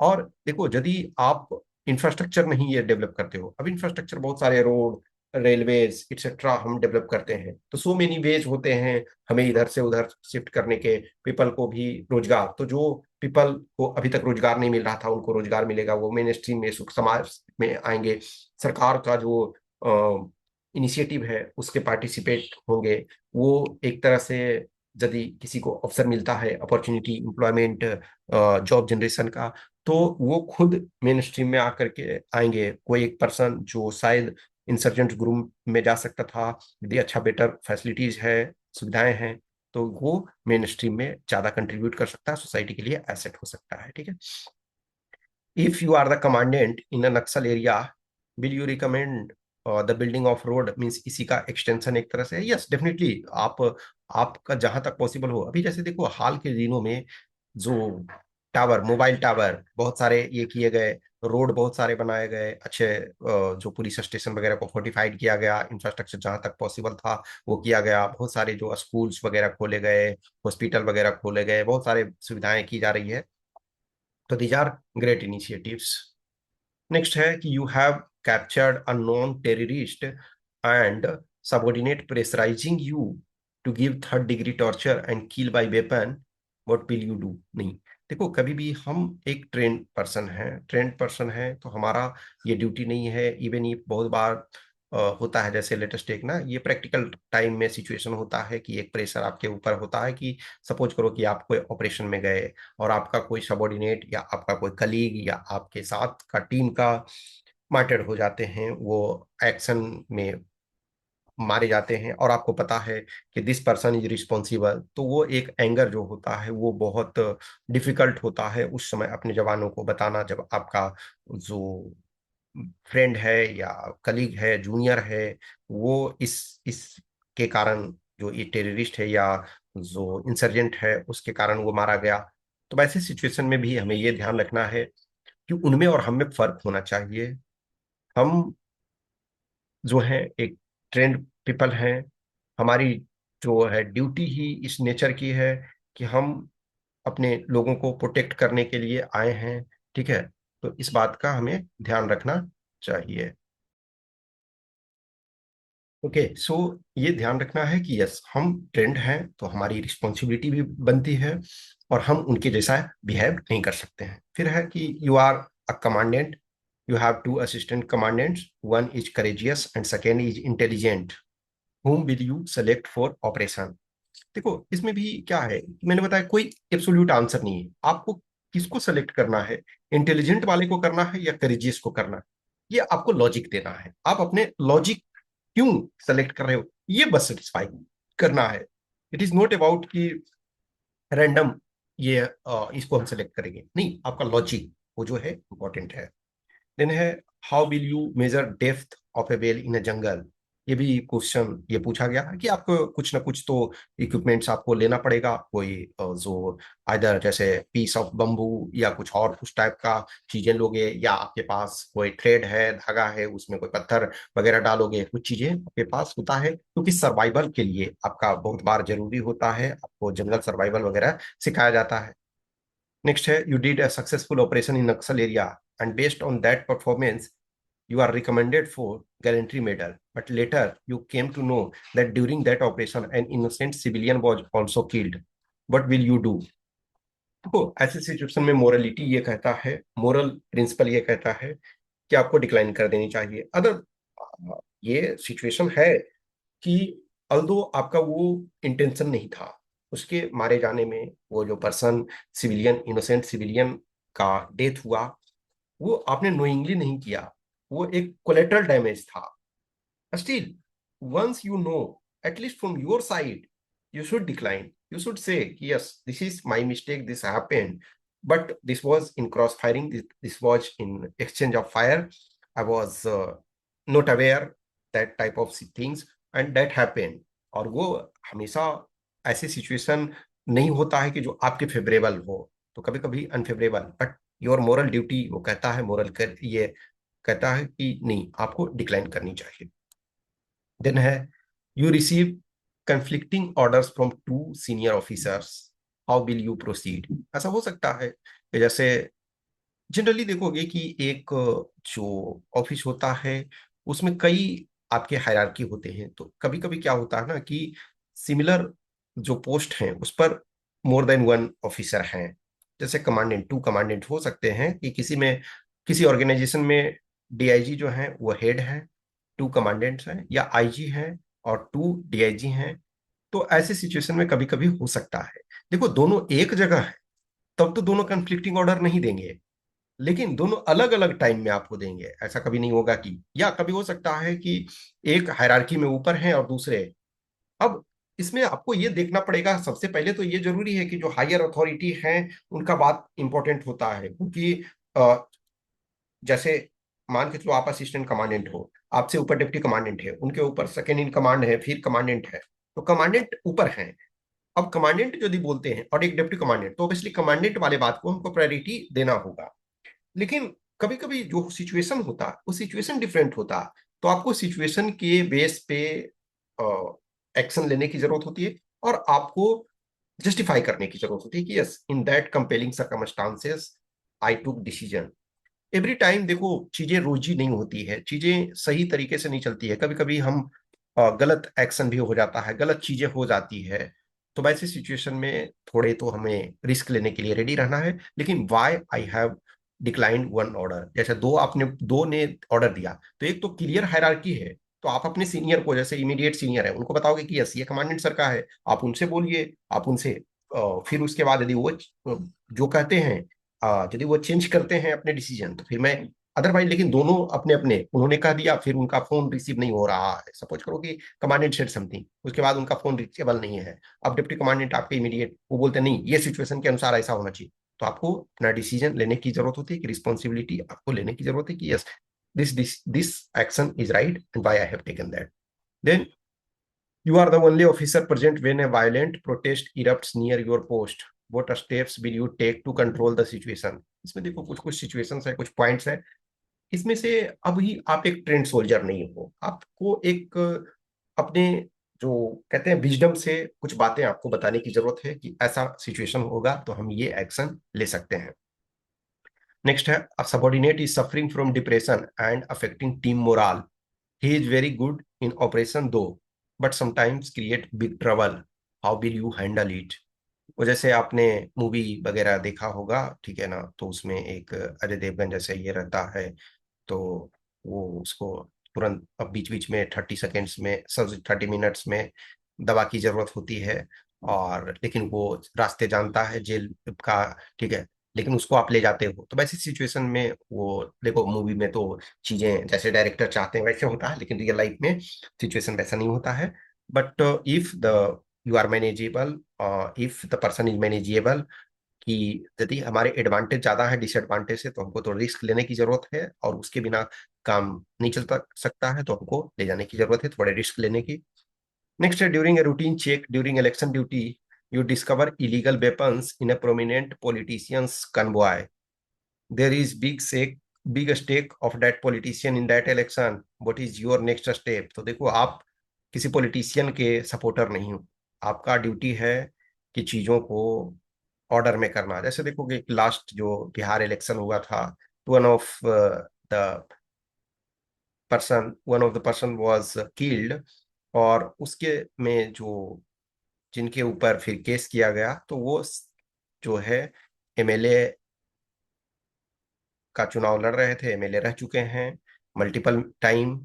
और देखो, यदि आप इंफ्रास्ट्रक्चर नहीं ये डेवलप करते हो, अब इंफ्रास्ट्रक्चर बहुत सारे रोड, रेलवेज एक्सेट्रा हम डेवलप करते हैं, तो सो मेनी वेज होते हैं हमें इधर से उधर शिफ्ट करने के, पीपल को भी रोजगार, तो जो पीपल को अभी तक रोजगार नहीं मिल रहा था उनको रोजगार मिलेगा, वो मेन स्ट्रीम में सुख समाज में आएंगे, सरकार का जो इनिशिएटिव है उसके पार्टिसिपेट होंगे। वो एक तरह से यदि किसी को अवसर मिलता है, अपॉर्चुनिटी, एम्प्लॉयमेंट, जॉब जनरेशन का, तो वो खुद मेन स्ट्रीम में आकर के आएंगे। कोई एक पर्सन जो शायद इंसर्जेंट ग्रुप में जा सकता था, यदि अच्छा बेटर फैसिलिटीज है, सुविधाएं हैं, तो वो मेन स्ट्रीम में ज्यादा कंट्रीब्यूट कर सकता है, सोसाइटी के लिए एसेट हो सकता है, ठीक है। If you are the commandant in a Naxal area, will you recommend the building of road? Means इसी का एक्सटेंशन एक तरह से है। यस, डेफिनेटली, आप आपका जहां तक पॉसिबल हो। अभी जैसे देखो, हाल के दिनों में जो टावर, मोबाइल टावर बहुत सारे ये किए गए, रोड बहुत सारे बनाए गए, अच्छे जो पुलिस स्टेशन वगैरह को फोर्टिफाइड किया गया, इंफ्रास्ट्रक्चर जहां तक पॉसिबल था वो किया गया, बहुत सारे जो स्कूल्स वगैरह खोले गए, हॉस्पिटल वगैरह खोले गए, बहुत सारे सुविधाएं की जा रही है। तो these are great initiatives. Next है कि you have captured a non terrorist and subordinate pressurising you to give third degree torture and kill by weapon, what will you do? नहीं, देखो, कभी भी हम एक ट्रेंड पर्सन है तो हमारा ये ड्यूटी नहीं है। इवन ये बहुत बार होता है, जैसे लेटेस्ट एक ना, ये प्रैक्टिकल टाइम में सिचुएशन होता है कि एक प्रेशर आपके ऊपर होता है कि सपोज करो कि आप कोई ऑपरेशन में गए, और आपका कोई सबॉर्डिनेट या आपका कोई कलीग या आपके साथ का टीम का मार्टर्ड हो जाते हैं, वो एक्शन में मारे जाते हैं, और आपको पता है कि दिस पर्सन इज रिस्पॉन्सिबल, तो वो एक एंगर जो होता है वो बहुत डिफिकल्ट होता है उस समय अपने जवानों को बताना, जब आपका जो फ्रेंड है या कलीग है, जूनियर है, वो इस के कारण, जो ये टेररिस्ट है या जो इंसर्जेंट है उसके कारण वो मारा गया। तो वैसे सिचुएशन में भी हमें ये ध्यान रखना है कि उनमें और हम में फर्क होना चाहिए। हम जो है एक ट्रेंड पीपल हैं, हमारी जो है ड्यूटी ही इस नेचर की है कि हम अपने लोगों को प्रोटेक्ट करने के लिए आए हैं, ठीक है। तो इस बात का हमें ध्यान रखना चाहिए। ओके, सो ये ध्यान रखना है कि यस, हम ट्रेंड हैं तो हमारी रिस्पॉन्सिबिलिटी भी बनती है, और हम उनके जैसा बिहेव नहीं कर सकते हैं। फिर है कि you are a commandant, you have two assistant commandants, one is courageous and second is intelligent, whom will you select for operation। देखो इसमें भी क्या है, मैंने बताया कोई एब्सोल्यूट आंसर नहीं है। आपको किसको सेलेक्ट करना है, इंटेलिजेंट वाले को करना है या करेजियस को करना है, ये आपको लॉजिक देना है। आप अपने लॉजिक क्यों सेलेक्ट कर रहे हो, ये बस सेटिस्फाई करना है। इट इज नॉट अबाउट कि रैंडम ये इसको हम सेलेक्ट करेंगे, नहीं, आपका लॉजिक वो जो है इंपॉर्टेंट है। देन है, how will you measure depth of a well in a jungle. ये भी क्वेश्चन ये पूछा गया है कि आपको कुछ ना कुछ तो इक्विपमेंट्स आपको लेना पड़ेगा, कोई जो आइदर जैसे पीस ऑफ बम्बू या कुछ और उस टाइप का चीजें लोगे, या आपके पास कोई थ्रेड है, धागा है, उसमें कोई पत्थर वगैरह डालोगे, कुछ चीजें आपके पास होता है, क्योंकि सर्वाइवल के लिए आपका बहुत बार जरूरी होता है, आपको जंगल सर्वाइवल वगैरह सिखाया जाता है। नेक्स्ट है, you did a successful operation in Naxal area and based on that performance you are recommended for gallantry medal, but later you came to know that during that operation an innocent civilian was also killed, what will you do। देखो ऐसे situation में morality ये कहता है, moral principal ये कहता है कि आपको डिक्लाइन कर देनी चाहिए। अगर ये सिचुएशन है कि अल्दो आपका वो इंटेंशन नहीं था उसके मारे जाने में, वो जो पर्सन सिविलियन, इनोसेंट सिविलियन का डेथ हुआ, वो आपने नोइंगली नहीं किया, वो एक कोलेटरल डैमेज था। Still once you know, at least from your side, you should decline, you should say yes, this is my mistake, this happened, but this was in crossfiring, this was in exchange of fire, I was not aware that type of things and that happened। और वो हमेशा ऐसे situation नहीं होता है कि जो आपके फेवरेबल हो, तो कभी कभी unfavourable, but your moral duty वो कहता है, मोरल कर ये कहता है कि नहीं, आपको डिक्लाइन करनी चाहिए। देन है, you receive conflicting orders from two senior officers, how will you proceed. ऐसा हो सकता है कि जैसे जनरली देखोगे कि एक जो ऑफिस होता है उसमें कई आपके हायरार्की होते हैं, तो कभी कभी क्या होता है ना कि सिमिलर जो पोस्ट हैं उस पर मोर देन वन ऑफिसर हैं। जैसे कमांडेंट, टू कमांडेंट हो सकते हैं कि किसी में, किसी ऑर्गेनाइजेशन में डीआईजी जो है वो हेड है, टू कमांडेंट्स हैं, या आईजी हैं और टू डीआईजी हैं। तो ऐसे सिचुएशन में कभी कभी हो सकता है, देखो दोनों एक जगह है तब तो दोनों कंफ्लिक्टिंग ऑर्डर नहीं देंगे, लेकिन दोनों अलग अलग टाइम में आपको देंगे। ऐसा कभी नहीं होगा कि, या कभी हो सकता है कि एक हायरार्की में ऊपर है और दूसरे। अब इसमें आपको ये देखना पड़ेगा, सबसे पहले तो ये जरूरी है कि जो हायर अथॉरिटी हैं उनका बात इंपॉर्टेंट होता है, क्योंकि जैसे मान के चलो आप असिस्टेंट कमांडेंट हो, आपसे ऊपर डिप्टी कमांडेंट है, उनके ऊपर सेकेंड इन कमांड है, फिर कमांडेंट है, तो कमांडेंट ऊपर हैं। अब कमांडेंट यदि बोलते हैं और एक डिप्टी कमांडेंट, तो ऑब्वियसली कमांडेंट वाले बात को हमको प्रायोरिटी देना होगा। लेकिन कभी कभी जो सिचुएशन होता है वो सिचुएशन डिफरेंट होता है, तो आपको सिचुएशन के बेस पे एक्शन लेने की जरूरत होती है, और आपको जस्टिफाई करने की जरूरत होती है कि yes, in that compelling circumstances I took decision. Every time देखो चीजें रोजी नहीं होती है, चीजें सही तरीके से नहीं चलती है, कभी कभी हम गलत एक्शन भी हो जाता है, गलत चीजें हो जाती है। तो वैसे सिचुएशन में थोड़े तो हमें रिस्क लेने के लिए रेडी रहना है। लेकिन why I have declined one order, जैसे दो ने ऑर्डर दिया, तो एक तो क्लियर हायरार्की है, तो आप अपने सीनियर को, जैसे इमीडिएट सीनियर है, उनको बताओगे कि यस ये कमांडेंट सर का है, आप उनसे बोलिए, आप उनसे फिर उसके बाद यदि वो जो कहते हैं, यदि वो चेंज करते हैं अपने डिसीजन, तो फिर मैं अदरवाइज, लेकिन दोनों अपने अपने, उन्होंने कह दिया फिर उनका फोन रिसीव नहीं हो रहा है, सपोज करो कि कमांडेंट सेड समथिंग, उसके बाद उनका फोन रिचेबल नहीं है, अब डिप्टी कमांडेंट आपके इमीडिएट वो बोलते नहीं, ये सिचुएशन के अनुसार ऐसा होना चाहिए, तो आपको अपना डिसीजन लेने की जरूरत होती है कि रिस्पॉन्सिबिलिटी आपको लेने की जरूरत है कि yes, this action is right and why I have taken that. Then you are the only officer present when a violent protest erupts near your post. What steps will you take to control the situation? इसमें देखो कुछ कुछ situations है, कुछ points है, इसमें से अभी आप एक ट्रेंड सोल्जर नहीं हो, आपको एक अपने जो कहते हैं विजडम से कुछ बातें आपको बताने की जरूरत है कि ऐसा सिचुएशन होगा तो हम ये एक्शन ले सकते हैं। नेक्स्ट है, a subordinate is suffering from depression and affecting team morale. He is very good in operation though, but sometimes create big trouble. How will you handle it? वो जैसे आपने मूवी वगैरह देखा होगा, ठीक है ना, तो उसमें एक अजय देवगन जैसे ये रहता है, तो वो उसको तुरंत अब बीच बीच में 30 सेकेंड्स में, सब 30 मिनट्स में दवा की जरूरत होती है, और लेकिन वो रास्ते जानता है जेल का, ठीक है, लेकिन उसको आप ले जाते हो। तो वैसी सिचुएशन में वो देखो, मूवी में तो चीजें जैसे डायरेक्टर चाहते हैं वैसे होता है, लेकिन रियल लाइफ में सिचुएशन वैसा नहीं होता है। But if the you are manageable, if the person is manageable, कि यदि हमारे एडवांटेज ज्यादा है डिसएडवांटेज से, तो हमको तो रिस्क लेने की जरूरत है, और उसके बिना काम नहीं चलता सकता है, तो हमको ले जाने की जरूरत है थोड़े रिस्क लेने की। नेक्स्ट है, during a routine check during election duty, you discover illegal weapons in a prominent politicians convoy. There is big stake of that politician in that election, what is your next step? तो देखो, आप किसी politician के supporter नहीं हो, आपका duty है कि चीजों को ऑर्डर में करना। जैसे देखो कि लास्ट जो बिहार इलेक्शन हुआ था, the one of the person was killed, और उसके में जो जिनके ऊपर फिर केस किया गया, तो वो जो है एमएलए का चुनाव लड़ रहे थे, एमएलए रह चुके हैं मल्टीपल टाइम,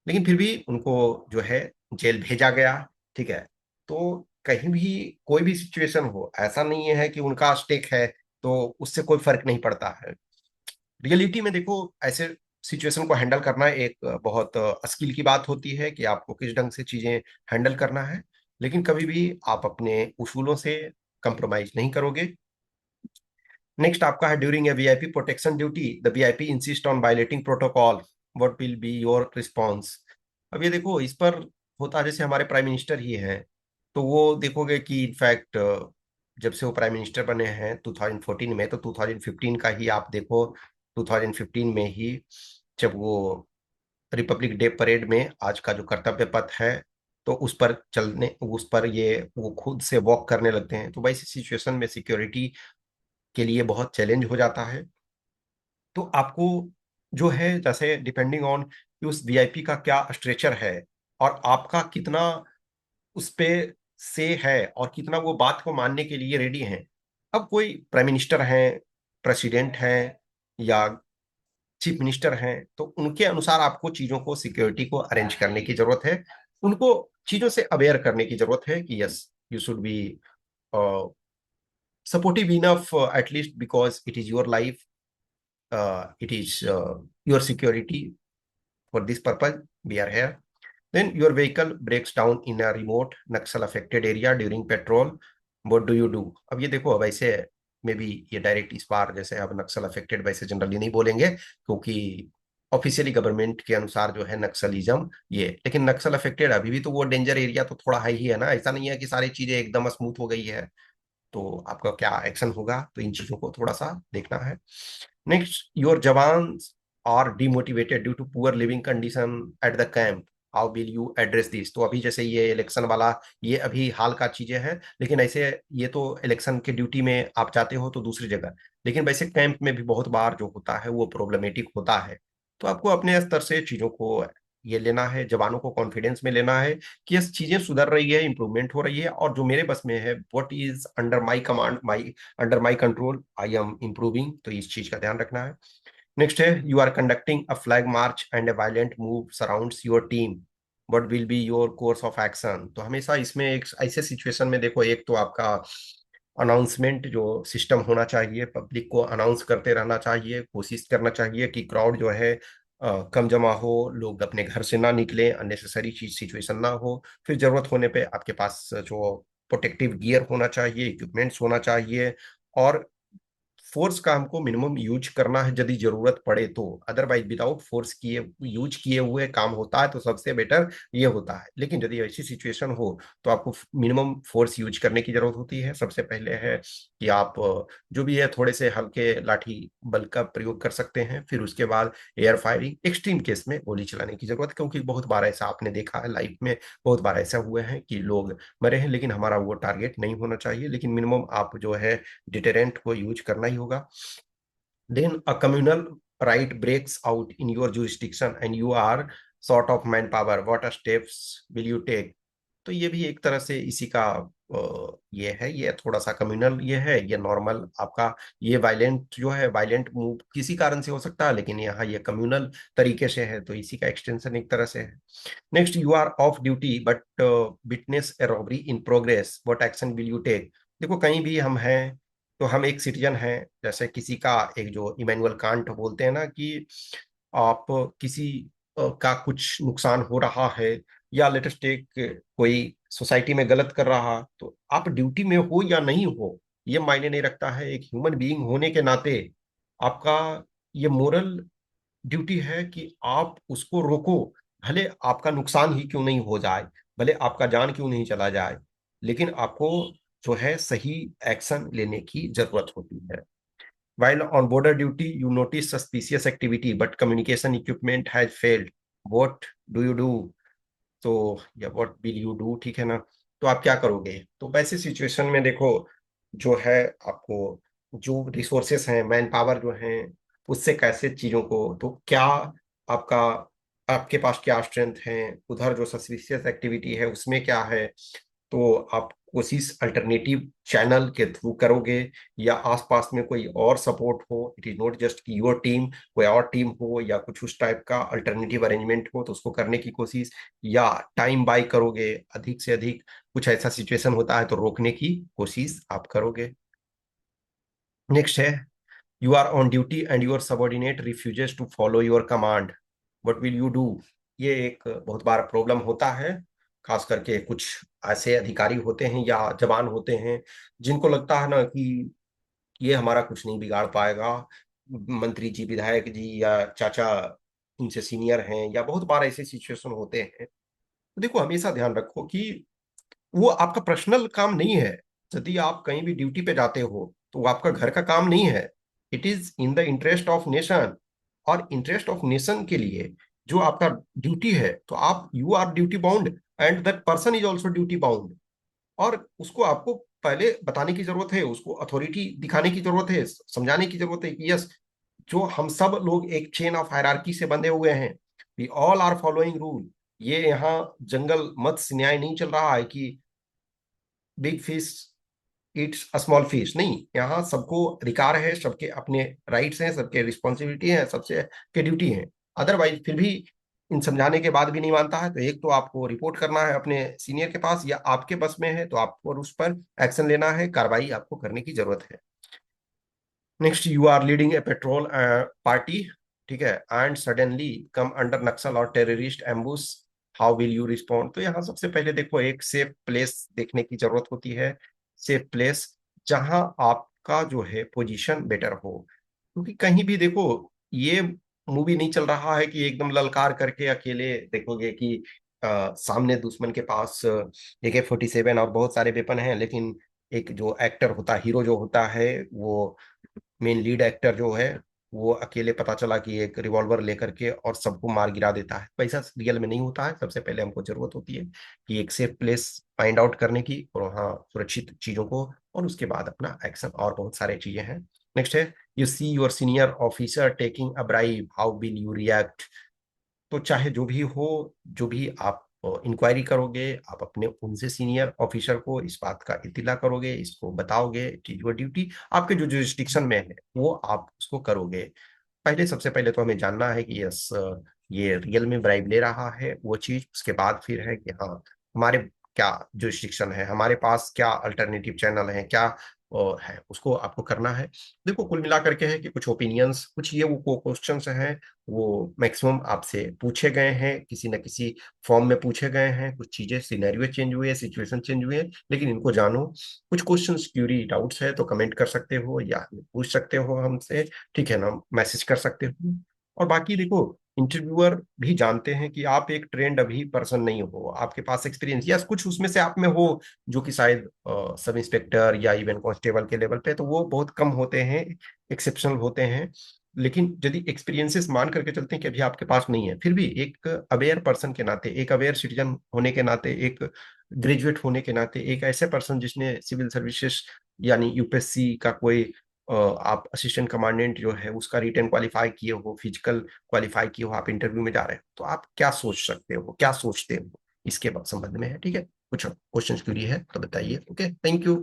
लेकिन फिर भी उनको जो है जेल भेजा गया, ठीक है। तो कहीं भी कोई भी सिचुएशन हो, ऐसा नहीं है कि उनका स्टेक है तो उससे कोई फर्क नहीं पड़ता है। रियलिटी में देखो, ऐसे सिचुएशन को हैंडल करना एक बहुत स्किल की बात होती है कि आपको किस ढंग से चीजें हैंडल करना है, लेकिन कभी भी आप अपने उसूलों से कंप्रोमाइज नहीं करोगे। नेक्स्ट आपका है, during A VIP protection duty the VIP insist on violating protocol, what will be your response? अब ये देखो, इस पर होता जैसे हमारे प्राइम मिनिस्टर ही हैं, तो वो देखोगे कि इनफैक्ट जब से वो प्राइम मिनिस्टर बने हैं 2014 में, तो 2015 का ही आप देखो, 2015 में ही जब वो रिपब्लिक डे परेड में आज का जो कर्तव्य पथ है, तो उस पर चलने, उस पर ये वो खुद से वॉक करने लगते हैं, तो वैसी सिचुएशन में सिक्योरिटी के लिए बहुत चैलेंज हो जाता है। तो आपको जो है, जैसे डिपेंडिंग ऑन कि उस वीआईपी का क्या स्ट्रेचर है, और आपका कितना उस पे से है, और कितना वो बात को मानने के लिए रेडी हैं। अब कोई प्राइम मिनिस्टर हैं, प्रेसिडेंट हैं, या चीफ मिनिस्टर हैं, तो उनके अनुसार आपको चीजों को, सिक्योरिटी को अरेंज करने की जरूरत है, उनको चीजों से अवेयर करने की जरूरत है कि yes, you should be supportive enough, at least because it is your life, it is your security. For this purpose we are here. Then your vehicle breaks down in a remote Naxal affected area during patrol, what do you do? अब ये देखो, अब ऐसे में भी ये direct इस बार जैसे अब नक्सल अफेक्टेड वैसे जनरली नहीं बोलेंगे, क्योंकि ऑफिशियली गवर्नमेंट के अनुसार जो है नक्सलिज्म ये, लेकिन नक्सल अफेक्टेड अभी भी तो वो डेंजर एरिया तो थोड़ा हाई ही है ना, ऐसा नहीं है कि सारी चीजें एकदम स्मूथ हो गई है। तो आपका क्या एक्शन होगा, तो इन चीजों को थोड़ा सा देखना है। Next, your jawans are demotivated due to poor living condition at the camp, how will you address this? तो अभी जैसे ये इलेक्शन वाला, ये अभी हाल का चीजें हैं, लेकिन ऐसे ये तो इलेक्शन के ड्यूटी में आप जाते हो तो दूसरी जगह, लेकिन वैसे कैंप में भी बहुत बार जो होता है वो प्रॉब्लमेटिक होता है। तो आपको अपने स्तर से चीजों को ये लेना है, जवानों को कॉन्फिडेंस में लेना है कि ये चीजें सुधर रही है, इंप्रूवमेंट हो रही है, और जो मेरे बस में है, what is under my command, my under my control, I am improving, तो इस चीज का ध्यान रखना है। नेक्स्ट है, you are conducting a flag march and a violent move surrounds your team, what will be your course of action? तो हमेशा इसमें एक ऐसे सिचुएशन में देखो, एक तो आपका अनाउंसमेंट जो सिस्टम होना चाहिए, पब्लिक को अनाउंस करते रहना चाहिए, कोशिश करना चाहिए कि क्राउड जो है कम जमा हो, लोग अपने घर से ना निकले, अननेसेसरी चीज सिचुएशन ना हो। फिर जरूरत होने पे आपके पास जो प्रोटेक्टिव गियर होना चाहिए, इक्विपमेंट्स होना चाहिए, और फोर्स का हमको मिनिमम यूज करना है यदि जरूरत पड़े तो, अदरवाइज विदाउट फोर्स किए यूज किए हुए काम होता है तो सबसे बेटर ये होता है। लेकिन यदि ऐसी सिचुएशन हो तो आपको मिनिमम फोर्स यूज करने की जरूरत होती है। सबसे पहले है कि आप जो भी है थोड़े से हल्के लाठी बल का प्रयोग कर सकते हैं। फिर उसके बाद एयर फायरिंग, एक्सट्रीम केस में गोली चलाने की जरूरत, क्योंकि बहुत बार ऐसा आपने देखा है लाइफ में, बहुत बार ऐसा हुआ है कि लोग मरे हैं, लेकिन हमारा वो टारगेट नहीं होना चाहिए। लेकिन मिनिमम आप जो है डिटेरेंट को यूज करना ही होगा। Then a communal right breaks out in your jurisdiction and you are short of manpower. What steps will you take? तो ये भी एक तरह से इसी का ये है, ये थोड़ा सा कम्युनल ये है, ये नॉर्मल आपका ये वायलेंट जो है, वायलेंट मूव किसी कारण से हो सकता है, लेकिन यहाँ ये कम्युनल तरीके से है, तो इसी का एक्सटेंशन एक तरह से है। Next, you are off duty but witness a robbery in progress, what action will you take? देखो कहीं भी हम हैं तो हम एक सिटीजन हैं, जैसे किसी का एक जो इमैनुअल कांट बोलते हैं ना कि आप किसी का कुछ नुकसान हो रहा है, या लेटेस्ट टेक कोई सोसाइटी में गलत कर रहा, तो आप ड्यूटी में हो या नहीं हो ये मायने नहीं रखता है। एक ह्यूमन बीइंग होने के नाते आपका ये मोरल ड्यूटी है कि आप उसको रोको, भले आपका नुकसान ही क्यों नहीं हो जाए, भले आपका जान क्यों नहीं चला जाए, लेकिन आपको जो है सही एक्शन लेने की जरूरत होती है। While on border duty, you notice suspicious activity, but communication equipment has failed. What do you do? तो या व्हाट विल यू डू, ठीक है ना? तो आप क्या करोगे? तो वैसे सिचुएशन में देखो जो है आपको जो रिसोर्सेस हैं, मैन पावर जो है, उससे कैसे चीजों को, तो क्या आपका आपके पास क्या स्ट्रेंथ है, उधर जो सस्पिशियस एक्टिविटी है उसमें क्या है, तो आप कोशिश अल्टरनेटिव चैनल के थ्रू करोगे, या आसपास में कोई और सपोर्ट हो, इट इज नॉट जस्ट कि योर टीम, कोई और टीम हो या कुछ उस टाइप का अल्टरनेटिव अरेंजमेंट हो तो उसको करने की कोशिश, या टाइम बाय करोगे, अधिक से अधिक कुछ ऐसा सिचुएशन होता है तो रोकने की कोशिश आप करोगे। नेक्स्ट है, you are on duty and your subordinate refuses to follow your command, what will you do? ये एक बहुत बार प्रॉब्लम होता है, खास करके कुछ ऐसे अधिकारी होते हैं या जवान होते हैं जिनको लगता है ना कि ये हमारा कुछ नहीं बिगाड़ पाएगा, मंत्री जी, विधायक जी या चाचा इनसे सीनियर हैं, या बहुत बार ऐसे सिचुएशन होते हैं। तो देखो हमेशा ध्यान रखो कि वो आपका पर्सनल काम नहीं है। यदि आप कहीं भी ड्यूटी पे जाते हो तो वो आपका घर का काम नहीं है, it is in the interest of nation. और इंटरेस्ट ऑफ नेशन के लिए जो आपका ड्यूटी है, तो आप you are duty bound and that person is also duty bound. और उसको आपको पहले बताने की जरूरत है, उसको अथॉरिटी दिखाने की जरूरत है, समझाने की जरूरत है कि यस, जो हम सब लोग एक चेन ऑफ हायरार्की से बंधे हुए हैं, we all are following rule. ये यहाँ जंगल मत्स्य न्याय नहीं चल रहा है कि big fish it's a small fish, नहीं, यहाँ सबको अधिकार है, सबके अपने राइट्स हैं, सबके रिस्पॉन्सिबिलिटी है, सबसे के ड्यूटी है। अदरवाइज फिर भी इन समझाने के बाद भी नहीं मानता है तो एक तो आपको रिपोर्ट करना है अपने सीनियर के पास, या आपके बस में है तो आपको उस पर एक्शन लेना है, कार्रवाई आपको करने की जरूरत है। Next, you are leading a patrol party, ठीक है, and suddenly come under Naxal और terrorist ambush, how will you respond? तो यहाँ सबसे पहले देखो एक सेफ प्लेस देखने की जरूरत होती है, सेफ प्लेस जहां आपका जो है पोजीशन बेटर हो। क्योंकि कहीं भी देखो ये मूवी नहीं चल रहा है कि एकदम ललकार करके अकेले देखोगे कि सामने दुश्मन के पास AK-47 और बहुत सारे वेपन हैं, लेकिन एक जो एक्टर होता है, हीरो जो होता है, वो मेन लीड एक्टर जो है, वो अकेले पता चला कि एक रिवॉल्वर लेकर के और सबको मार गिरा देता है। वैसा रियल में नहीं होता है। सबसे पहले हमको जरूरत होती है कि एक सेफ प्लेस फाइंड आउट करने की, और वहाँ सुरक्षित चीजों को, और उसके बाद अपना एक्शन, और बहुत सारे चीजें हैं। नेक्स्ट है, you see your senior officer taking a bribe, how will you react? तो चाहे जो भी हो, जो भी आप इंक्वायरी करोगे, आप अपने उनसे सीनियर ऑफिसर को इस बात का इत्तिला करोगे, इसको बताओगे, इट इज योर ड्यूटी, आपके जो जुरिस्डिक्शन में है वो आप उसको करोगे। पहले सबसे पहले तो हमें जानना है कि यस ये रियल में ब्राइब ले रहा है वो चीज, उसके बाद फिर है कि हाँ हमारे क्या जुरिस्डिक्शन है, हमारे पास क्या अल्टरनेटिव चैनल है, क्या है उसको आपको करना है। देखो कुल मिला करके है कि कुछ ओपिनियंस, कुछ ये वो क्वेश्चंस हैं, वो मैक्सिमम आपसे पूछे गए हैं, किसी न किसी फॉर्म में पूछे गए हैं, कुछ चीजें सिनेरियो चेंज हुए हैं, सिचुएशन चेंज हुए हैं, लेकिन इनको जानो। कुछ क्वेश्चंस क्यूरी डाउट्स है तो कमेंट कर सकते हो या पूछ सकते हो हमसे, ठीक है ना, मैसेज कर सकते हो। और बाकी देखो, इंटरव्यूअर भी जानते हैं कि आप एक ट्रेंड अभी पर्सन नहीं हो, आपके पास एक्सपीरियंस या कुछ उसमें से आप में हो जो कि शायद सब इंस्पेक्टर या इवन कांस्टेबल के लेवल पे, तो वो बहुत कम होते हैं, एक्सेप्शनल होते हैं। लेकिन यदि एक्सपीरियंसेस मान करके चलते हैं कि अभी आपके पास नहीं है, फिर भी एक अवेयर पर्सन के नाते, एक अवेयर सिटीजन होने के नाते, एक ग्रेजुएट होने के नाते, एक ऐसे पर्सन जिसने सिविल सर्विसेज यानी यूपीएससी का कोई आप असिस्टेंट कमांडेंट जो है उसका रिटन क्वालिफाई किए हो, फिजिकल क्वालिफाई किए हो, आप इंटरव्यू में जा रहे हो, तो आप क्या सोच सकते हो, क्या सोचते हो इसके संबंध में है, ठीक है। कुछ क्वेश्चन क्यूरी है तो बताइए। Okay, thank you.